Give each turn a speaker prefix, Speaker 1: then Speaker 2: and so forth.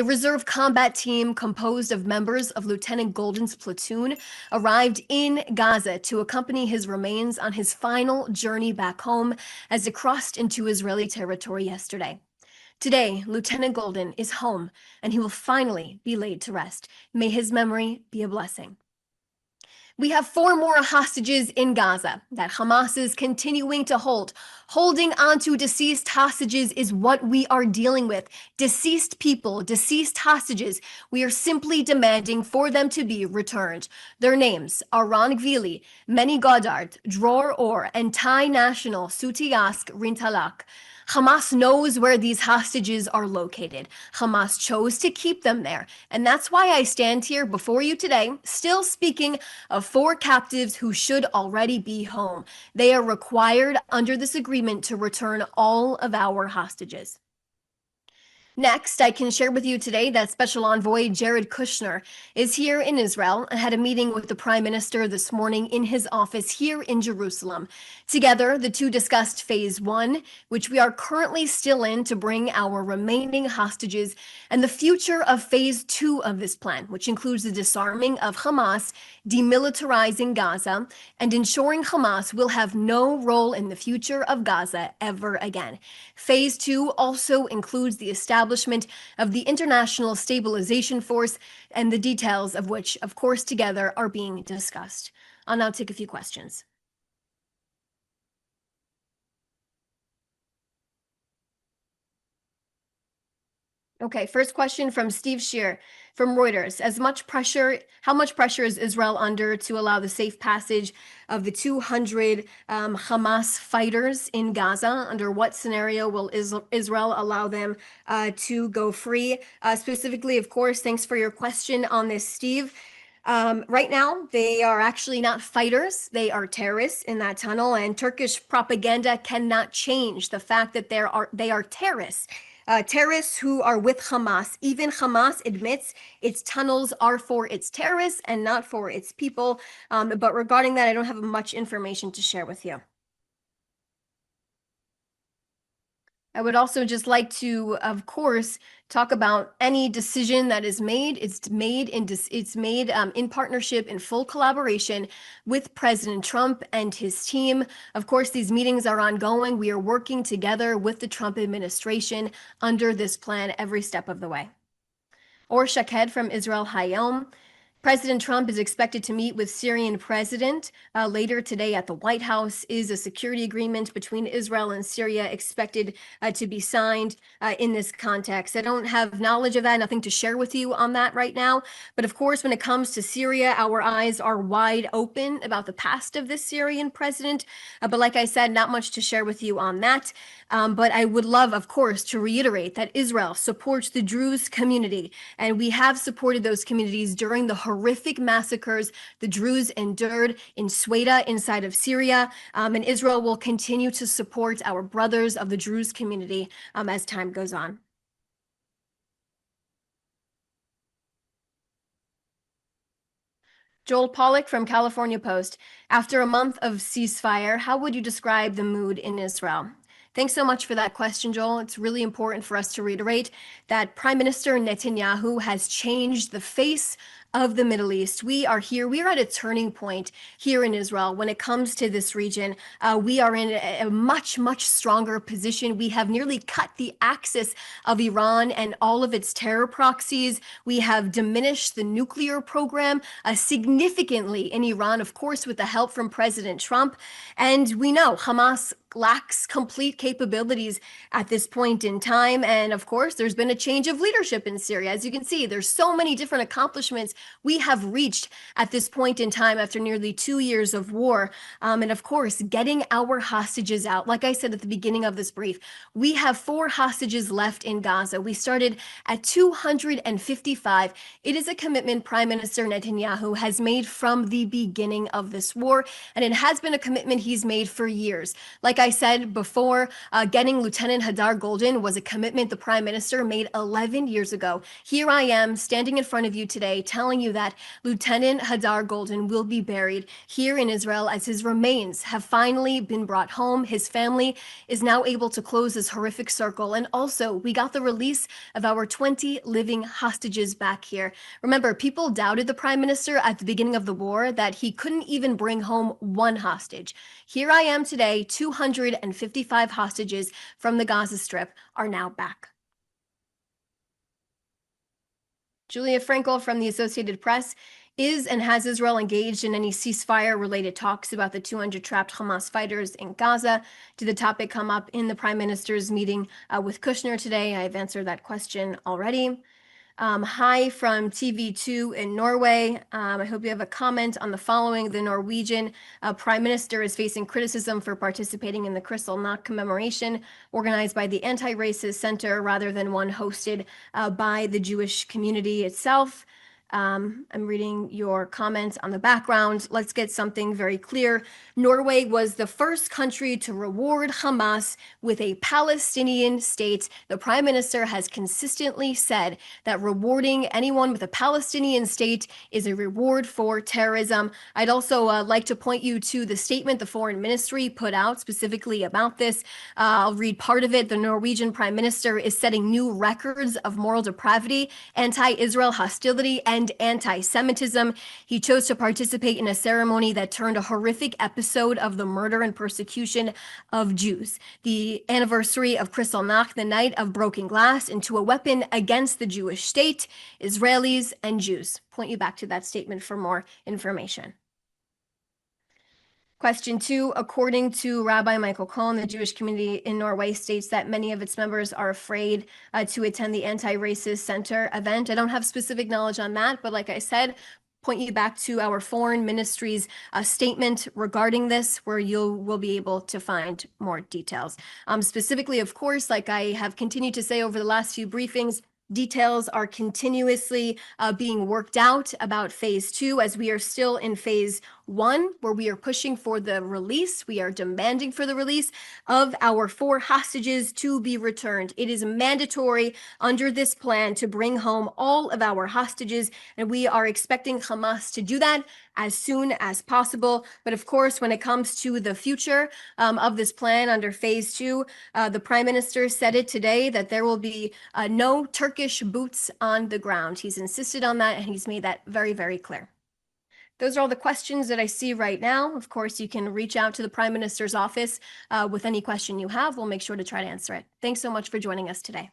Speaker 1: A reserve combat team composed of members of Lieutenant Golden's platoon arrived in Gaza to accompany his remains on his final journey back home as it crossed into Israeli territory yesterday. Today, Lieutenant Golden is home, and he will finally be laid to rest. May his memory be a blessing. We have 4 more hostages in Gaza that Hamas is continuing to hold. Holding on to deceased hostages is what we are dealing with. Deceased people, deceased hostages. We are simply demanding for them to be returned. Their names are Ron Gvili, Meni Goddard, Dror Or, and Thai national Sutiask Rintalak. Hamas knows where these hostages are located. Hamas chose to keep them there. And that's why I stand here before you today, still speaking of 4 captives who should already be home. They are required under this agreement to return all of our hostages. Next, I can share with you today that Special Envoy Jared Kushner is here in Israel and had a meeting with the Prime Minister this morning in his office here in Jerusalem. Together, the two discussed Phase 1, which we are currently still in to bring our remaining hostages, and the future of Phase 2 of this plan, which includes the disarming of Hamas, demilitarizing Gaza, and ensuring Hamas will have no role in the future of Gaza ever again. Phase 2 also includes the establishment of the International Stabilization Force, and the details of which, of course, together are being discussed. I'll now take a few questions. Okay, first question from Steve Shear from Reuters. How much pressure is Israel under to allow the safe passage of the 200 Hamas fighters in Gaza? Under what scenario will Israel allow them to go free? Specifically, of course, thanks for your question on this, Steve. Right now, they are actually not fighters. They are terrorists in that tunnel, and Turkish propaganda cannot change the fact that they are terrorists. Terrorists who are with Hamas. Even Hamas admits its tunnels are for its terrorists and not for its people. But regarding that, I don't have much information to share with you. I would also just like to, of course, talk about any decision that is made. It's made in partnership, in full collaboration with President Trump and his team. Of course, these meetings are ongoing. We are working together with the Trump administration under this plan every step of the way. Or Shaked from Israel Hayom. President Trump is expected to meet with Syrian President later today at the White House. Is a security agreement between Israel and Syria expected to be signed in this context? I don't have knowledge of that, nothing to share with you on that right now. But of course, when it comes to Syria, our eyes are wide open about the past of this Syrian president. But like I said, not much to share with you on that. But I would love, of course, to reiterate that Israel supports the Druze community, and we have supported those communities during the horrific massacres the Druze endured in Sweda inside of Syria, and Israel will continue to support our brothers of the Druze community as time goes on. Joel Pollack from California Post. After a month of ceasefire, how would you describe the mood in Israel? Thanks so much for that question, Joel. It's really important for us to reiterate that Prime Minister Netanyahu has changed the face of the Middle East. We are at a turning point here in Israel when it comes to this region. We are in a much, much stronger position. We have nearly cut the axis of Iran and all of its terror proxies. We have diminished the nuclear program significantly in Iran, of course, with the help from President Trump. And we know Hamas lacks complete capabilities at this point in time. And of course, there's been a change of leadership in Syria. As you can see, there's so many different accomplishments we have reached at this point in time after nearly 2 years of war. And of course, getting our hostages out. Like I said at the beginning of this brief, we have 4 hostages left in Gaza. We started at 255. It is a commitment Prime Minister Netanyahu has made from the beginning of this war. And it has been a commitment he's made for years. Like I said before, getting Lieutenant Hadar Golden was a commitment the Prime Minister made 11 years ago. Here I am standing in front of you today telling telling you that Lieutenant Hadar Golden will be buried here in Israel as his remains have finally been brought home. His family is now able to close this horrific circle. And also, we got the release of our 20 living hostages back here. Remember, people doubted the prime minister at the beginning of the war that he couldn't even bring home one hostage. Here I am today, 255 hostages from the Gaza Strip are now back. Julia Frankel from the Associated Press: is and has Israel engaged in any ceasefire-related talks about the 200 trapped Hamas fighters in Gaza? Did the topic come up in the Prime Minister's meeting with Kushner today? I've answered that question already. Hi from TV2 in Norway. I hope you have a comment on the following. The Norwegian Prime Minister is facing criticism for participating in the Kristallnacht commemoration organized by the Anti-Racist Center rather than one hosted by the Jewish community itself. I'm reading your comments on the background. Let's get something very clear. Norway was the first country to reward Hamas with a Palestinian state. The Prime Minister has consistently said that rewarding anyone with a Palestinian state is a reward for terrorism. I'd also like to point you to the statement the Foreign Ministry put out specifically about this. I'll read part of it. The Norwegian Prime Minister is setting new records of moral depravity, anti-Israel hostility, and anti-Semitism. He chose to participate in a ceremony that turned a horrific episode of the murder and persecution of Jews, the anniversary of Kristallnacht, the night of broken glass, into a weapon against the Jewish state, Israelis, and Jews. Point you back to that statement for more information. Question 2, according to Rabbi Michael Cohen, the Jewish community in Norway states that many of its members are afraid to attend the Anti-Racist Center event. I don't have specific knowledge on that, but like I said, point you back to our foreign ministry's statement regarding this, where you will be able to find more details. Specifically, of course, like I have continued to say over the last few briefings, details are continuously being worked out about phase 2, as we are still in phase 1, where we are pushing for the release. We are demanding for the release of our 4 hostages to be returned. It is mandatory under this plan to bring home all of our hostages, and we are expecting Hamas to do that as soon as possible. But of course, when it comes to the future of this plan under phase 2, the Prime Minister said it today that there will be no Turkish boots on the ground. He's insisted on that, and he's made that very, very clear. Those are all the questions that I see right now. Of course, you can reach out to the Prime Minister's office with any question you have. We'll make sure to try to answer it. Thanks so much for joining us today.